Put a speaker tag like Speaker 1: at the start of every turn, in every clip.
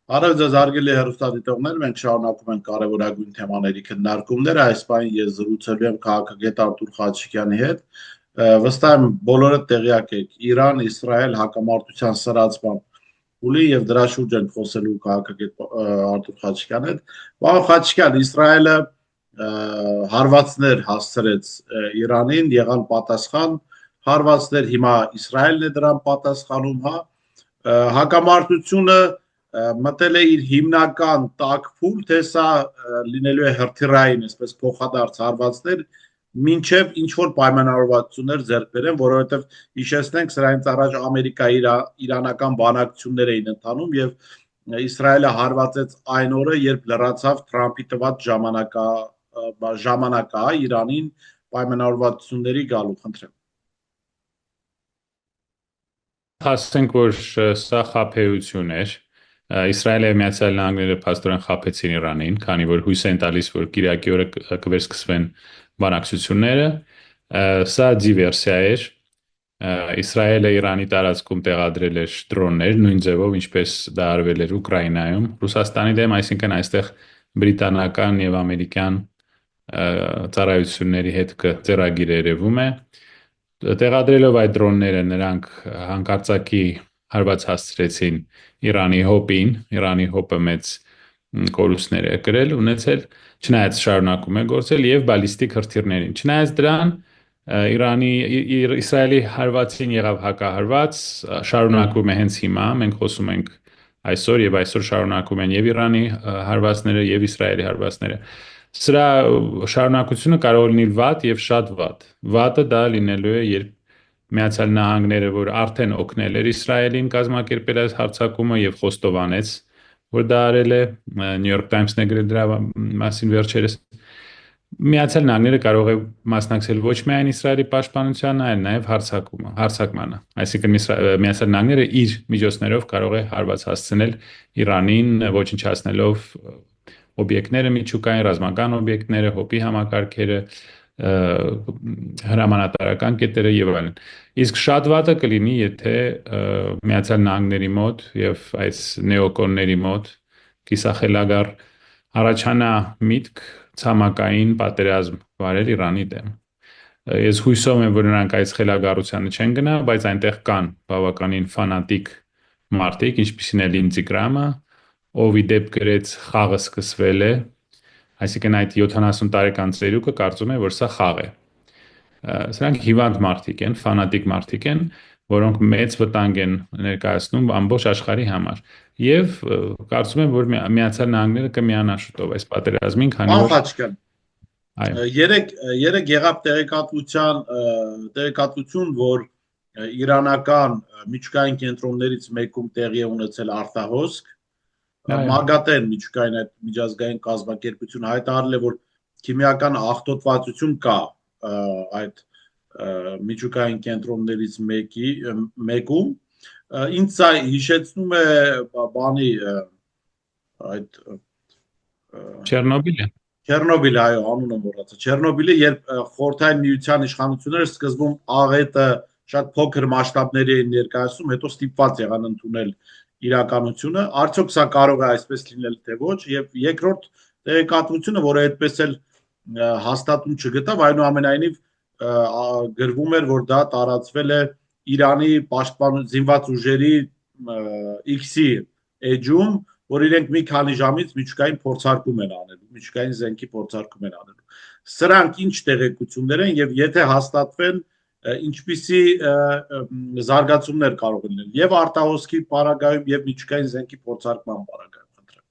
Speaker 1: Արև ձեզ հարգելի հեռուստադիտողներ, մենք շարունակում ենք կարևորագույն թեմաների քննարկումները, այս պահին ես զրուցելու եմ քաղաքագետ Արտուր Խաչիկյանի հետ, վստահ եմ բոլորը տեղյակ եք, Իրան-Իսրայել հակամարտության սրացման փուլի եւ դրա շուրջ ենք խոսելու քաղաքագետ Արտուր Խաչիկյանի հետ։ Պարոն Խաչիկյան, Իսրայելը հարվածներ հասցրեց Իրանին, եղան պատասխան հարվածներ, հիմա Իսրայելն է դրան պատասխանում, հակամարտությունը մտել է իր հիմնական տաքփուլ, թե սա լինելու է հրթիռային, այսպես փոխադարձ հարվածներ, մինչև ինչ որ պայմանավորվածություններ ձեռք բերեն, որովհետև հիշեցնենք, սրանից առաջ Ամերիկա-իրանական բանակցություններ էին ընթանում եւ Իսրայելը հարվածեց այն օրը, երբ լրացավ Թրամփի տված ժամանակը Իրանին պայմանավորվածությունների գալու, խնդրեմ։
Speaker 2: Հասցենք, որ սա խաբեություն էր։ Իսրայելը Միացյալ Նահանգները փաստորեն խաբեցին Իրանին, քանի որ հույս են տալիս, որ կիրակի օրը կվերսկսվեն բանակցությունները։ Սա դիվերսիա էր։ Իսրայելը Իրանի տարածքում տեղադրել էր դրոններ, նույն ձևով, ինչպես դա արվել էր Ուկրաինայում, Ռուսաստանի դեմ, այսինքն այստեղ բրիտանական եւ ամերիկյան ծառայությունների հետ ձեռագիր երևում է։ Տեղադրելով այդ դրոնները նրանք հանկարծակի հարված հասցրեցին Իրանի հոպին, Իրանի հոպը մեծ կորուստներ է կրել, ունեցել, չնայած շարունակում է գործել եւ բալիստիկ հրթիռներին։ Չնայած դրան Իսրայելի հարվածին եղավ հակահարված, շարունակվում է հենց հիմա, մենք խոսում ենք այսօր եւ այսօր շարունակում են եւ Իրանի հարվածները եւ Իսրայելի հարվածները։ Սրա շարունակությունը կարող է լինել վատ եւ շատ վատ։ Վատը դա լինելու է, երբ Միացյալ Նահանգները, որ արդեն օգնել էր Իսրայելին կազմակերպել այս հարձակումը եւ խոստովանեց, որ դա արել է, New York Times-ն է գրել դրա մասին վերջերս, Միացյալ Նահանգները կարող է մասնակցել ոչ միայն Իսրայելի պաշտպանությանը, այլ նաեւ հարձակմանը։ Այսինքն Միացյալ Նահանգները իր միջոցներով կարող է հարված հասցնել Իրանին, ոչնչացնելով օբյեկտները, միջուկային ռազմական օբյեկտները, հոպի համակարգերը, հրամանատարական կետերը եւ այլն։ Իսկ շատ վատը կլինի, եթե Միացյալ Նահանգների մոտ եւ այս նեոկոնների մոտ կիսախելագար առաջանա միտք ցամաքային պատերազմ վարել Իրանի դեմ։ Ես հույսով եմ, որ նրանք այս խելագարությանը չեն գնա, բայց այնտեղ կան բավականին ֆանատիկ մարդիկ, ինչպիսին է Լինձի Գրամը, ով ի դեպ գրեց խաղը սկսվել է, այսինքն այդ 70 տարեկան ծերուկը կարծում է, որ սա խաղ է։ Սրանք հիվանդ մարդիկ են, ֆանատիկ մարդիկ են, որոնք մեծ վտանգ են ներկայացնում ամբողջ աշխարհի համար։ Եվ կարծում եմ, որ Միացյալ Նահանգները կմիանա շուտով այս պատերազմին, քանի որ
Speaker 1: երեք եղավ տեղեկատվություն, որ իրանական միջուկային կենտրոններից մեկում տեղի է ունեցել արտահոսք, Մագատեն միջուկային այդ միջազգային կազմակերպություն հայտարարել է, որ քիմիական աղտոտվածություն կա այդ միջուկային կենտրոններից մեկում, ինձ սա հիշեցնում է բանի այդ Չեռնոբիլը, այո, անունը մոռացա, Չեռնոբիլը, երբ Խորհրդային Միության իշխանությունները սկզբում աղետը շատ փոքր մասշտաբների էին ներկայացնում, հետո ստիպված եղան ընդունել իրականությունը, արդյոք սա կարող է այսպես լինել թե ոչ, եւ երկրորդ տեղեկատվությունը, որը այդպես էլ հաստատում չգտավ, այնուամենայնիվ գրվում էր, որ դա տարածվել է Իրանի զինված ուժերի X-ի էջում, որ իրենք մի քանի ժամից միջուկային փորձարկում են անելու, միջուկային զենքի փորձարկում են անելու։ Սրանք ինչ տեղեկություններ են եւ եթե հաստատվեն, ինչպիսի զարգացումներ կարող են լինել եւ արտահոսքի պարագայում եւ միջուկային զենքի փորձարկման պարագայում, խնդրեմ։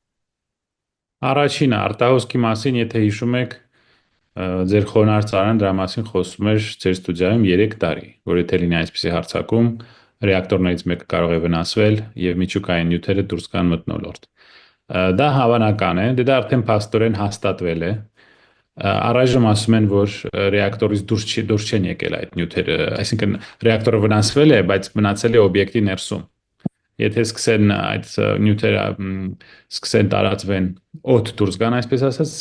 Speaker 2: Առաջինը արտահոսքի մասին, եթե հիշում եք, ձեր խոնարհ ծառան դրա մասին խոսում էր ձեր ստուդիայում 3 տարի, որ եթե լինի այսպիսի հարձակում, ռեակտորներից մեկը կարող է վնասվել եւ միջուկային նյութերը դուրս գան մթնոլորտ։ Դա հավանական է, դա արդեն փաստորեն հաստատվել է։ Առայժմ ասում են, որ ռեակտորից դուրս չեն եկել այդ նյութերը, այսինքն ռեակտորը վնասվել է, բայց մնացել է օբյեկտի ներսում։ եթե սկսեն այդ նյութերը սկսեն տարածվեն օդ դուրս գան, այսպես ասած,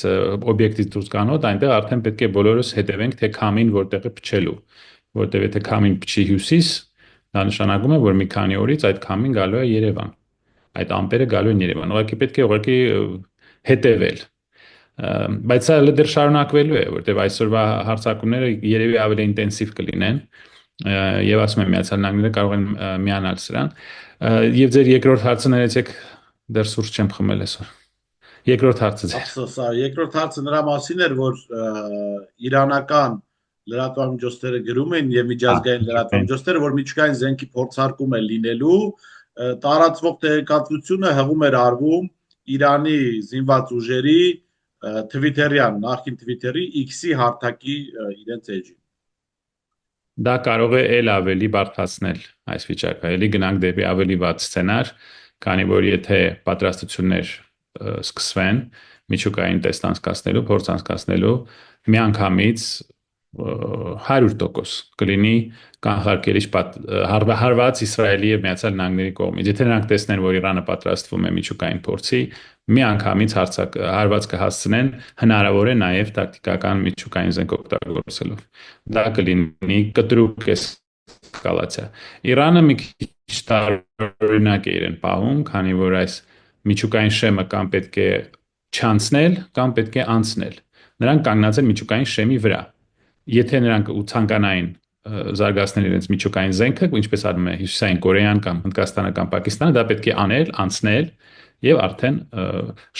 Speaker 2: օբյեկտից դուրս գան օդ, այնտեղ արդեն պետք է բոլորս հետևենք թե քամին որտեղ է փչելու, որտեղ եթե քամին փչի հյուսիս, դա նշանակում է, որ մի քանի օրից այդ քամին գալու է Երևան, այդ ամպերը գալու են Երևան, ուղղակի պետք է ուղղակի հետևել, բայց սա դեռ շարունակվելու է, որտեղ այսօրվա հարձակումները երևի ավելի ինտենսիվ կլինեն, եւ ասում եմ Միացյալ Նահանգները կարող են միանալ սրան, եւ ձեր երկրորդ հարցը ներեցեք, դեռ սուրճ չեմ խմել այսօր։ Երկրորդ հարցը ձեր։
Speaker 1: Ափսոս, երկրորդ հարցը նրա մասին էր, որ իրանական լրատվամիջոցները գրում են եւ միջազգային լրատվամիջոցները, որ միջուկային զենքի փորձարկում է լինելու, տարածվող տեղեկատվությունը հղում էր արվում Իրանի զինված ուժերի Twitter-յան, նախին Twitter-ի X-ի հարթակի իրենց էջին։
Speaker 2: Դա կարող է էլ ավելի բարդացնել այս վիճակը, էլի գնանք դեպի ավելի վատ սցենար, քանի որ եթե պատրաստություններ սկսվեն միջուկային տեստ անցկացնելու, փորձ անցկացնելու, միանգամից 100% կլինի կանխարգելիչ հարված Իսրայելի եւ Միացյալ Նահանգների կողմից։ Եթե նրանք տեսնեն, որ Իրանը պատրաստվում է միջուկային փորձի, միանգամից հարված կհասցնեն, հնարավոր է նաեւ տակտիկական միջուկային զենք օգտագործելով։ Դա կլինի կտրուկ էսկալացիա։ Իրանը մի քիչ տարօրինակ է իրեն պահում, քանի որ այս միջուկային շեմը կամ պետք է չանցնել, կամ պետք է անցնել։ Նրանք կանգնած են միջուկային շեմի վրա։ Եթե նրանք ցանկանային զարգացնել իրենց միջուկային զենքը, ինչպես անում է Հյուսիսային Կորեան կամ Հնդկաստանը կամ Պակիստանը, դա պետք է անել, անցնել եւ արդեն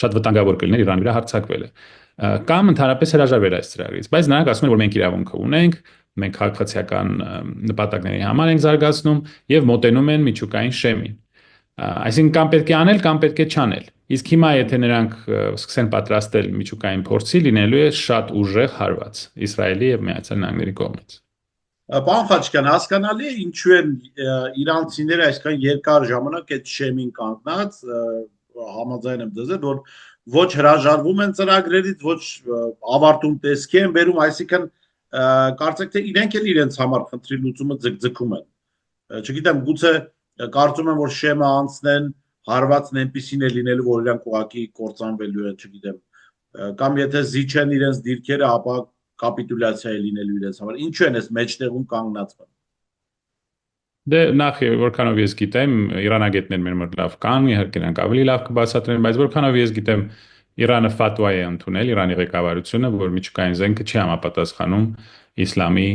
Speaker 2: շատ վտանգավոր կլիներ Իրանի վրա հարձակվելը։ Կամ ընդհանրապես հրաժարվել այս ծրագրից, բայց նրանք ասում են, որ մենք իրավունք ունենք, մենք քաղաքացիական նպատակների համար ենք զարգացնում եւ մոտենում են միջուկային շեմին։ Այսինքն կամ պետք է անել, կամ պետք է չանել։ Իսկ հիմա եթե նրանք սկսեն պատրաստել միջուկային փորձի, լինելու է շատ ուժեղ հարված Իսրայելի եւ Միացյալ Նահանգների կողմից։
Speaker 1: Պարոն Խաչիկյան, հասկանալի է ինչու են իրանցիները այսքան երկար ժամանակ այդ շեմին կանգնած, համաձայն եմ դեզ, որ ոչ հրաժարվում են ծրագրերից, ոչ ավարտում տեսքի են բերում, այսինքն կարծեք թե իրենք էլ իրենց համար խնդրի լուծումը ձգձգում են։ Չգիտեմ, գուցե կարծում եմ, որ շեմը անցնեն, հարվածն այնպեսին է լինելու, որ իրանք ուղղակի կործանվելու են, չգիտեմ, կամ եթե զիջեն իրենց դիրքերը, ապա կապիտուլյացիա է լինելու իրենց համար։ Ինչու են այս մեջտեղում կանգնած։
Speaker 2: Դե նախ որքանով ես գիտեմ, իրանագետներ մեր մոտ լավ կան, իհարկե նրանք ավելի լավ կբացատրեն, բայց որքանով ես գիտեմ, Իրանը ֆատվա է ընդունել, Իրանի ղեկավարությունը, որ միջուկային զենքը չի համապատասխանում իսլամի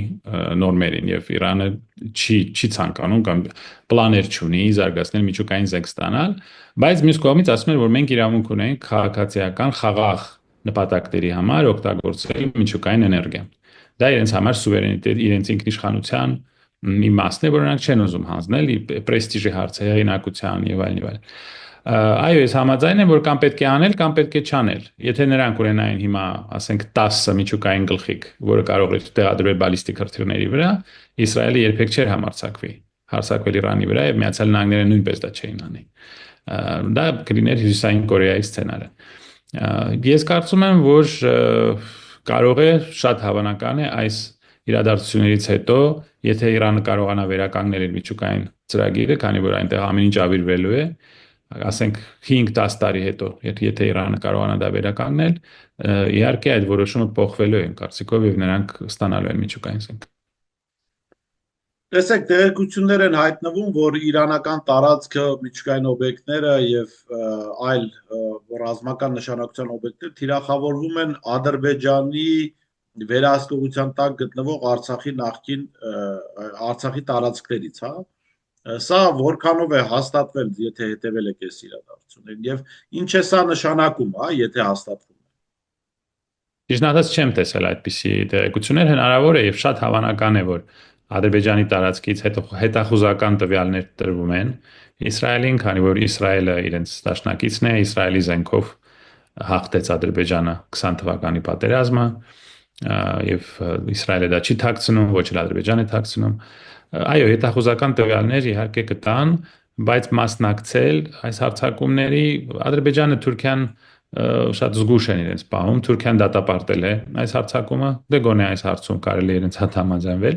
Speaker 2: նորմերին եւ Իրանը չի ցանկանում կամ պլաներ չունի զարգացնել միջուկային զենք ստանալ, բայց մյուս կողմից ասում են, որ մենք իրավունք ունենք քաղաքացիական խաղաղ նպատակների համար օգտագործել միջուկային էներգիան։ Դա իրենց համար սուվերենիտետ, իրենց ինքնիշխանության մի մասն է, որ նրանք չեն ուզում հանձնել, պրեստիժի հարցը, հեղինակության եւ այլն եւ այլն։ Այո, ես համաձայն եմ, որ կամ պետք է անել, կամ պետք է չանել։ Եթե նրանք ունենային հիմա, ասենք 10 միջուկային գլխիկ, որը կարող է տեղադրվել բալիստիկ հրթիռների վրա, Իսրայելը երբեք չէր համարձակվի հարձակվել Իրանի վրա եւ Միացյալ Նահանգները նույնպես դա չէին անի։ Դա կլիներ Հյուսիսային Կորեայի սցենարը։ Ես կարծում եմ, որ կարող է շատ հավանական է այս իրադարձություններից հետո, եթե Իրանը կարողանա վերականգնել իր միջուկային ծրագիրը, քանի որ այնտեղ ամեն ինչ ավիրվելու է, ասենք 5-10 տարի հետո, եթե Իրանը կարողանա դա վերականգնել, իհարկե այդ որոշումը փոխվելու է, կարծիքով, եւ նրանք ստանալու են միջուկային զենք։
Speaker 1: Տեսեք, տեղեկություններ են հայտնվում, որ իրանական տարածքը, միջուկային օբյեկտները եւ այլ ռազմական նշանակության օբյեկտներ թիրախավորվում են Ադրբեջանի վերահսկողության տակ գտնվող Արցախի տարածքներից, հա։ Սա որքանով է հաստատվել, եթե հետևել եք այս իրադարձություններին եւ ինչ է սա նշանակում, հա, եթե հաստատվում է։
Speaker 2: Ճիշտ ասած չեմ տեսել այդպիսի տեղեկություններ, հնարավոր է եւ շատ հավանական է, որ Ադրբեջանի տարածքից հետախուզական տվյալներ տրվում են Իսրայելին, քանի որ Իսրայելը իրենց դաշնակիցն է, Իսրայելի զենքով հաղթեց Ադրբեջանը 20 թվականի պատերազմը եւ Իսրայելը դա չի թաքցնում, ոչ էլ Ադրբեջանը թաքցնում։ Այո, հետախուզական տվյալներ իհարկե կտան, բայց մասնակցել այս հարձակումների Ադրբեջանը, Թուրքիան շատ զգուշ են իրենց պահում։ Թուրքիան դատապարտել է այս հարձակումը, դե գոնե այս հարցում կարելի է իրենց հետ համաձայնվել։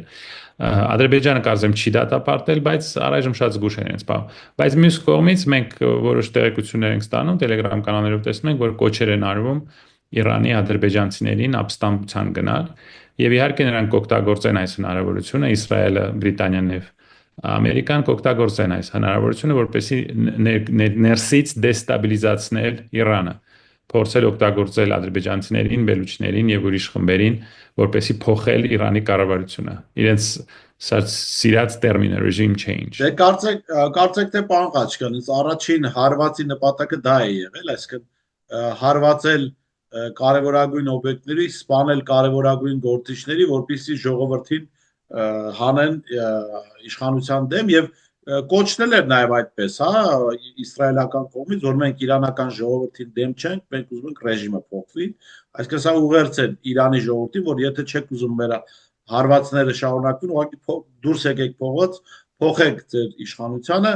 Speaker 2: Ադրբեջանը կարծեմ չի դատապարտել, բայց առայժմ շատ զգուշ են իրենց պահում։ Բայց մյուս կողմից մենք որոշ տեղեկություններ ենք ստանում, Telegram կանալներով տեսնում ենք, որ կոչեր են արվում Իրանի ադրբեջանցիներին ապստամբության գնալ, եւ իհարկե նրանք կօգտագործեն այս հնարավորությունը, Իսրայելը, Բրիտանիան եւ Ամերիկան կօգտագործեն այս հնարավորությունը, որպեսզի ներսից դեստաբիլիզացնել Իրանը, փորձել օգտագործել ադրբեջանցիներին, բելուչներին եւ ուրիշ խմբերին, որպեսզի փոխել Իրանի կառավարությունը։ Իրենց սիրած տերմինը regime change։
Speaker 1: Դե կարծեք թե պարոն Ղաչկյան, առաջին հարվածի նպատակը դա է եղել, այսինքն հարվածել կարևորագույն օբյեկտների, սպանել կարևորագույն գործիչների, որպեսզի ժողովրդին հանեն իշխանության դեմ եւ կոչնել էր նաեւ այդպես, հա, իսրայելական կողմից, որ մենք իրանական ժողովրդին դեմ չենք, մենք ուզում ենք ռեժիմը փոխվի, այսինքն սա ուղերձ է Իրանի ժողովրդին, որ եթե չեք ուզում մեր հարվածները շարունակվին, ուղղակի դուրս եկեք փողոց, փոխեք ձեր իշխանությունը։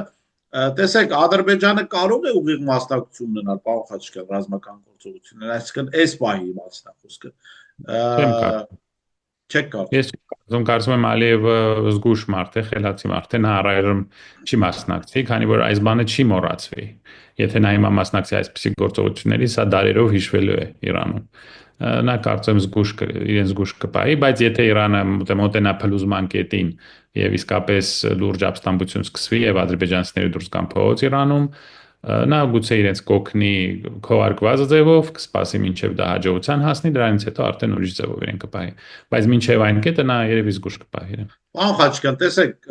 Speaker 1: Տեսեք, Ադրբեջանը կարող է ուղիղ մասնակցություն ունենալ, պարոն Ղաչկյան, ռազմական գործողություններ, այսինքն այս պահի մասնակցությունը։
Speaker 2: Չեմ կարող։
Speaker 1: Չեք կարող։
Speaker 2: Ես կարծում եմ Ալիևը զգուշ մարդ է, խելացի մարդ է, նա առայժմ չի մասնակցի, քանի որ այս բանը չի մոռացվի։ Եթե նա հիմա մասնակցի այսպիսի գործողությունների, սա դարերով հիշվելու է Իրանում։ Նա կարծեմ իրեն զգուշ կպահի, բայց եթե Իրանը մոտենա փլուզման կետին եւ իսկապես լուրջ ապստամբություն սկսվի եւ ադրբեջանցիները դուրս գան փողոց Իրանում, նա գուցե իրենց կօգնի քողարկված ձևով, կսպասի մինչև դա հաջողության հասնի, դրանից հետո արդեն ուրիշ ձևով իրեն կպահի։ Բայց մինչև այն կետը նա երևի զգուշ կպահի իրեն։
Speaker 1: Պարոն Ղաչկյան, տեսեք,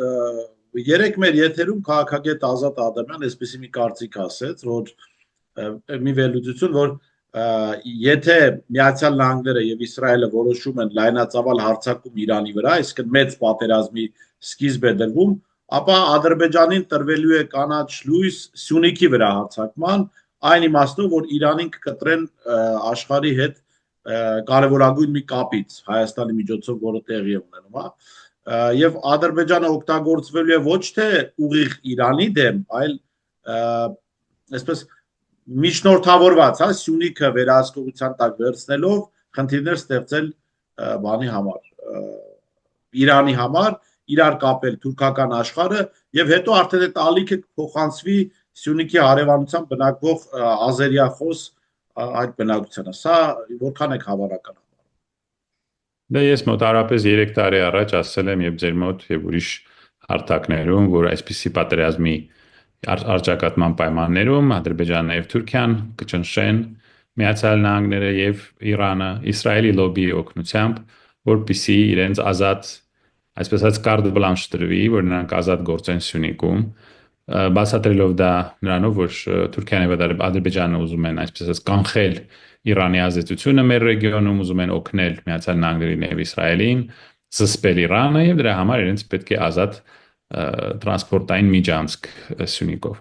Speaker 1: երեք մեր եթերում քաղաքագետ Ազատ Ադամյան այսպեսի մի կարծիք ասեց, որ մի վերլուծություն, որ եթե Միացյալ Նահանգները եւ Իսրայելը որոշում են լայնածավալ հարձակում Իրանի վրա, այսինքն մեծ պատերազմի սկիզբ է դրվում, ապա Ադրբեջանին տրվելու է կանաչ լույս Սյունիքի վրա հարձակման, այն իմաստով, որ Իրանին կկտրեն աշխարհի հետ կարևորագույն մի կապից Հայաստանի միջոցով, որը տեղի է ունենում, հա, եւ Ադրբեջանը օգտագործվելու է ոչ թե ուղիղ Իրանի դեմ, այլ այսպես միջնորդավորված, հա, Սյունիքը վերահսկողության տակ վերցնելով խնդիրներ ստեղծել բանի համար, Իրանի համար, իրար կապել թուրքական աշխարհը եւ հետո արդեն այդ ալիքը փոխանցվի Սյունիքի հարևանությամբ բնակվող ազերիախոս այդ բնակությանը։ Սա որքան է հավանական։
Speaker 2: Դե ես մոտարապես 3 տարի առաջ ասել եմ եւ ձեր մոտ եւ ուրիշ հարթակներում, որ այսպիսի պատերազմի արճակատման պայմաններում Ադրբեջանն եւ Թուրքիան կճնշեն Միացյալ Նահանգները եւ Իրանը Իսրայելի լոբիի օգնությամբ, որպիսի իրենց ազատ, այսպես ասած, կարտ բլանշ տրվի, որ նրանք ազատ գործեն Սյունիքում, բացատրելով դա նրանով, որ Թուրքիան եւ Ադրբեջանը ուզում են այսպես ասած կանխել Իրանի ազդեցությունը մեր ռեգիոնում, ուզում են օգնել Միացյալ Նահանգներին եւ Իսրայելին, զսպել Իրանը եւ դրա համար իրենց պետք է ազատ տրանսպորտային միջանցք Սյունիքով։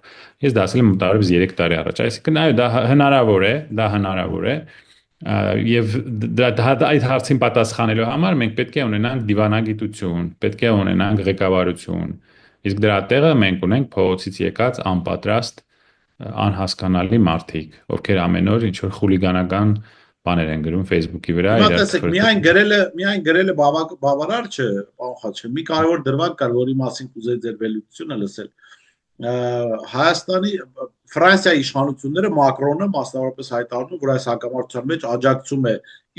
Speaker 2: Ես դա ասել եմ մոտավորապես 3 տարի առաջ, այսինքն այո, դա հնարավոր է, եւ այդ հարցին պատասխանելու համար մենք պետք է ունենանք դիվանագիտություն, պետք է ունենանք ղեկավարություն, իսկ դրա տեղը մենք ունենք փողոցից եկած անպատրաստ անհասկանալի մարդիկ, ովքեր ամեն օր ինչ որ խուլիգանական բաներ են գրում Facebook-ի վրա։
Speaker 1: Տեսեք, միայն գրելը բավարար չէ, պարոն Ղաչկյան, մի կարևոր դրվագ կար, որի մասին կուզեի ձեր վերլուծությունը լսել։ Հայաստանի Ֆրանսիայի իշխանությունները Մակրոնը մասնավորապես հայտարարում, որ այս հակամարտության մեջ աջակցում է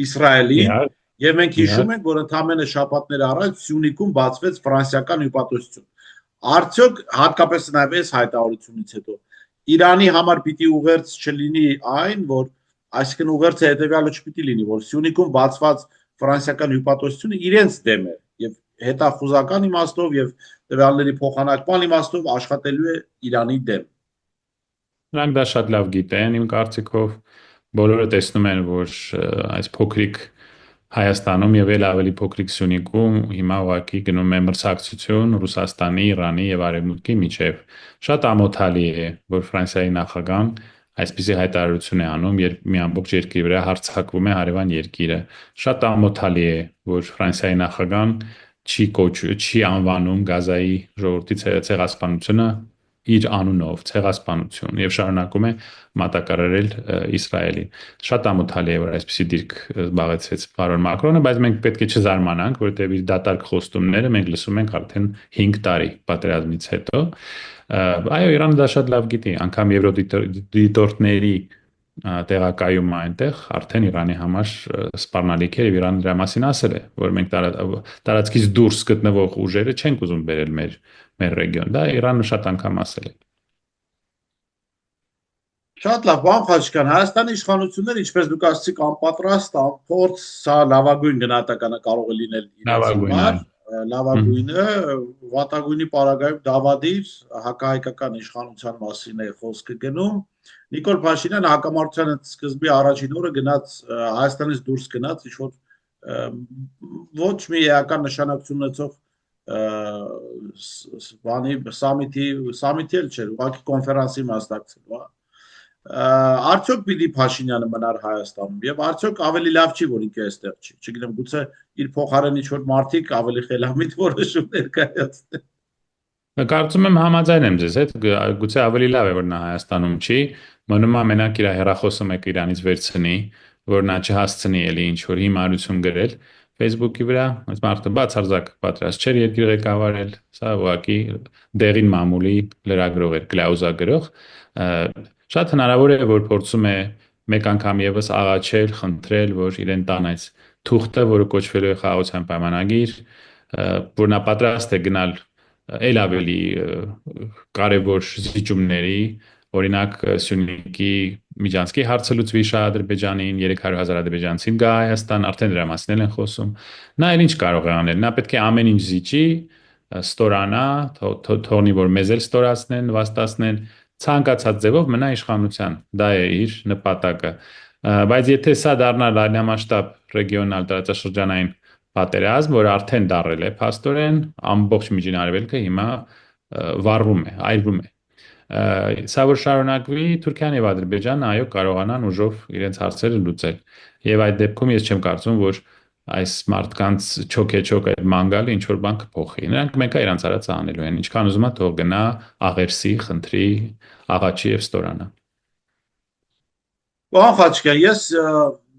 Speaker 1: Իսրայելին, եւ մենք հիշում ենք, որ ընդամենը շաբաթներ առաջ Սյունիքում բացվեց ֆրանսիական հյուպատոսություն։ Արդյոք հատկապես նաեւ այս հայտարարությունից հետո Իրանի համար պիտի ուղերձ չլինի այն, որ այսինքն ուղերձը հետեւյալը չպիտի լինի, որ Սյունիքում բացված ֆրանսիական հյուպատոսությունը իրենց դեմ է եւ հետախուզական իմաստով եւ տվյալների փոխանակման իմաստով աշխատելու է Իրանի դեմ։
Speaker 2: Նրանք դա շատ լավ գիտեն, իմ կարծիքով բոլորը տեսնում են, որ այս փոքրիկ Հայաստանում եւ էլ ավելի փոքրիկ Սյունիքում հիմա ուղղակի գնում է մրցակցություն Ռուսաստանի, Իրանի եւ Արևմուտքի միջեւ։ Շատ ամոթալի է, որ Ֆրանսիայի նախագահան այսպիսի հայտարարություն է անում, երբ մի ամբողջ երկրի վրա հարձակվում է հարևան երկիրը։ Շատ ամոթալի է, որ Ֆրանսիայի նախագահան չի անվանում Գազայի ժողովրդի ցեղասպանությունը իր անունով ցեղասպանություն եւ շարունակում է մատակարարել Իսրայելին։ Շատ ամոթալի է, որ այսպեսի դիրք զբաղեցրեց պարոն Մակրոնը, բայց մենք պետք է չզարմանանք, որտեղ իր դատարկ խոստումները մենք լսում ենք արդեն 5 տարի պատերազմից հետո։ Այո, Իրանը դա շատ լավ գիտի, անգամ եվրոդիտորդների տեղակայումը այնտեղ արդեն Իրանի համար սպառնալիք է եւ Իրանը դրա մասին ասել է, որ մենք տարածքից դուրս գտնվող ուժերը չենք ուզում բերել մեր ռեգիոն։ Դա Իրանը շատ անգամ ասել է։
Speaker 1: Շատ լավ, պարոն Խաչիկյան, Հայաստանի իշխանությունները, ինչպես դուք ասացիք, անպատրաստ, անփորձ, սա լավագույն գնահատականը կարող է լինել իրենց համար, լավագույնը, վատագույնի պարագայում դավադիր հակահայկական իշխանության մասին է խոսքը գնում։ Նիկոլ Փաշինյանը հակամարտության սկզբի առաջին օրը գնաց Հայաստանից դուրս գնաց ինչ-որ ոչ մի էական նշանակություն ունեցող բանի սամիթի էլ չէր, ուղղակի կոնֆերանսի մասնակցելու, արդյոք պիտի Փաշինյանը մնար Հայաստանում եւ արդյոք ավելի լավ չի, որ ինքը այստեղ չի, չգիտեմ, գուցե իր փոխարեն ինչ-որ մարդիկ ավելի խելամիտ որոշումներ կայացնեն։
Speaker 2: Կարծում եմ համաձայն եմ ձեզ հետ, գուցե ավելի լավ է, որ նա Հայաստանում չի, մնում է մենակ իր հեռախոսը մեկը իրանից վերցնի, որ նա չհասցնի էլի ինչ որ հիմարություն գրել Facebook-ի վրա, այս մարդը բացարձակ պատրաստ չէր երկիր ղեկավարել, սա ուղղակի դեղին մամուլի լրագրող էր, գլաուզագրող, շատ հնարավոր է, որ փորձում է մեկ անգամ եւս աղաչել, խնդրել, որ իրեն տան այս թուղթը, որը կոչվելու է խաղաղության պայմանագիր, որ նա պատրաստ է գնալ էլ ավելի կարևոր զիջումների, օրինակ Սյունիքի Միջանցքի հարցը լուծվի Շահ Ադրբեջանին, 300,000 ադրբեջանցին գա Հայաստան, արդեն դրա մասին են խոսում։ Նա էլ ինչ կարող է անել, նա պետք է ամեն ինչ զիջի, ստորանա, թողնի, որ մեզ էլ ստորացնեն, վաստացնեն, ցանկացած ձևով մնա իշխանության։ Դա է իր նպատակը։ Բայց եթե սա դառնա լայնամասշտաբ ռեգիոնալ տարածաշրջանային պատերազմ, որը արդեն դարել է փաստորեն, ամբողջ Միջին Արևելքը հիմա վառվում է, այրվում է։ Սա որ շարունակվի, Թուրքիան եւ Ադրբեջանը այո կարողանան ուժով իրենց հարցերը լուծել։ Եվ այդ դեպքում ես չեմ կարծում, որ այս մարդկանց չոքեչոք այդ մանգալը ինչ որ բան կփոխի։ Նրանք մեկը իրանց արածը անելու են, ինչքան ուզում է թող գնա, աղերսի, խնդրի, աղաչի եւ ստորանա։
Speaker 1: Պարոն Խաչիկյան, ես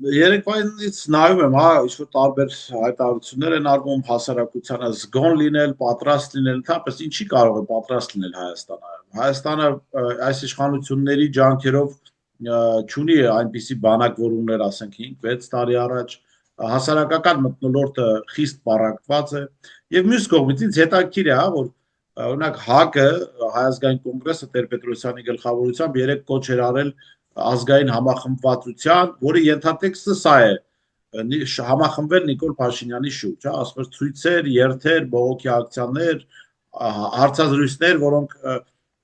Speaker 1: երեկվայից նայում եմ, ինչ-որ տարբեր հայտարարություններ են արվում հասարակությանը զգոն լինել, պատրաստ լինել, ընդհանրապես ինչի կարող է պատրաստ լինել Հայաստանը։ Հայաստանը այս իշխանությունների ջանքերով չունի այնպիսի բանակ, որ ուներ, ասենք 5-6 տարի առաջ, հասարակական մթնոլորտը խիստ պառակտված է, եւ մյուս կողմից հետաքրքիր է, որ օրինակ ՀԱԿ-ը, Հայ ազգային կոնգրեսը Տեր-Պետրոսյանի գլխավորությամբ երեք կոչ էր արել ազգային համախմբվածության, որի ենթատեքստը սա է, համախմբվել Նիկոլ Փաշինյանի շուրջ, ասում էր ցույցեր, երթեր, բողոքի ակցիաներ, հարցազրույցներ, որոնք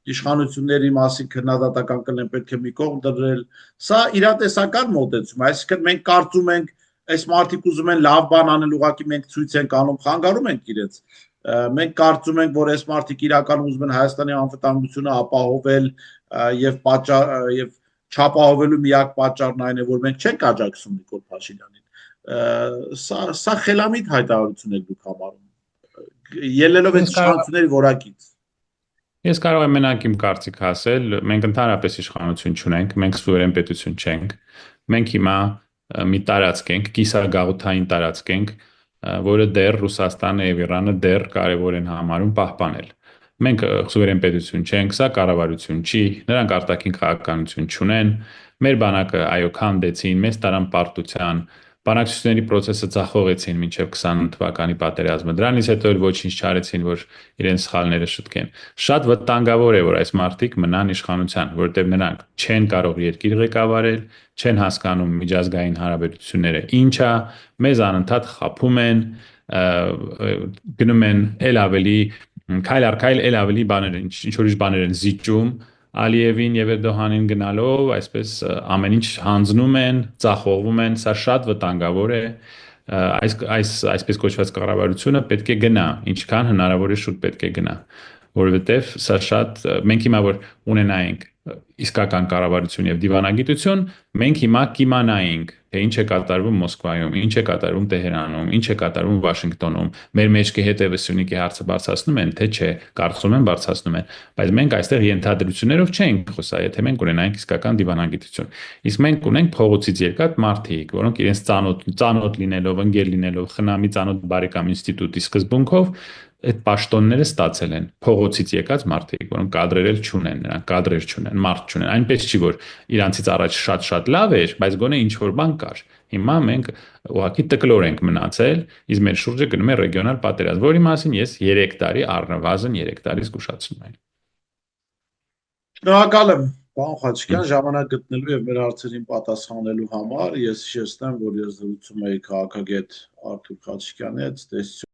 Speaker 1: իշխանությունների մասին քննադատական կլեն պետք է մի կողմ դրել, սա իրատեսական մոտեցում է, այսինքն մենք կարծում ենք, այս մարդիկ ուզում են լավ բան անել, ուղղակի մենք ցույց ենք անում, խանգարում ենք իրենց, մենք կարծում ենք, որ այս մարդիկ իրականում ուզում են Հայաստանի անվտանգությունը ապահովել եւ չապահովելու միակ պատճառն այն է, որ մենք չենք աջակցում Նիկոլ Փաշինյանին։ Սա խելամիտ հայտարարություն եք դուք համարում, ելնելով այս իշխանությունների որակից։
Speaker 2: Ես կարող եմ մենակ իմ կարծիքը ասել, մենք ընդհանրապես իշխանություն չունենք, մենք սուվերեն պետություն չենք։ Մենք հիմա մի տարածք ենք, կիսագաղութային տարածք ենք, որը դեռ Ռուսաստանը եւ Իրանը դեռ կարևոր են համարում պահպանել։ Մենք սուվերեն պետություն չենք, սա կառավարություն չի, նրանք արտաքին քաղաքականություն չունեն, մեր բանակը այո քանդեցին, մեծ տարան պարտության, բանակցությունների process-ը ձախողեցին մինչև 20 թվականի պատերազմը, դրանից հետո էլ ոչինչ չարեցին, որ իրենց սխալները շտկեն։ Շատ վտանգավոր է, որ այս մարդիկ մնան իշխանության, որովհետև նրանք չեն կարող երկիր ղեկավարել, չեն հասկանում միջազգային հարաբերությունները ինչ է, մեզ անընդհատ խաբում են, գնում են էլ ավելի քայլ առ քայլ էլ ավելի բաներ են, ինչ որ բաներ են զիջում Ալիևին եւ Էրդողանին գնալով, այսպես ամեն ինչ հանձնում են, ծախողվում են, սա շատ վտանգավոր է։ Այսպես կոչված կառավարությունը պետք է գնա, ինչքան հնարավոր է շուտ պետք է գնա, որովհետեւ սա շատ մենք հիմա որ ունենայինք իսկական կառավարություն եւ դիվանագիտություն, մենք հիմա կիմանայինք, թե ինչ է կատարվում Մոսկվայում, ինչ է կատարվում Տեհրանում, ինչ է կատարվում Վաշինգտոնում, մեր մեջքի հետևը Սյունիքի հարցը բարձրացնում են, թե չէ, կարծում եմ բարձրացնում են, բայց մենք այստեղ ենթադրություններով չենք խոսա, եթե մենք ունենայինք իսկական դիվանագիտություն։ Իսկ մենք ունենք փողոցից եկած մարդիկ, որոնք իրենց ծանոթ լինելով, ընկեր լինելով, խնամի ծանոթ բարեկամ ինստիտուտի սկզբունքով այդ պաշտոնները ստացել են փողոցից եկած մարդիկ, որոնք կադրեր չունեն, նրանք կադրեր չունեն, մարդ չունեն։ Այնպես չի, որ իրանցից առաջ շատ-շատ լավ էր, բայց գոնե ինչ որ բան կար։ Հիմա մենք ուղղակի տկլոր ենք մնացել, իսկ մեր շուրջը գնում է ռեգիոնալ պատերազմ, որի մասին ես 3 տարի առնվազն 3 տարի զգուշացնում եմ։
Speaker 1: Շնորհակալ եմ, պարոն Խաչիկյան, ժամանակ գտնելու եւ մեր հարցերին պատասխանելու համար։ Ես հիշեցնեմ, որ ես զրուցում էի քաղաքագետ Արթուր Խաչիկյանի հետ։ Տեսություն։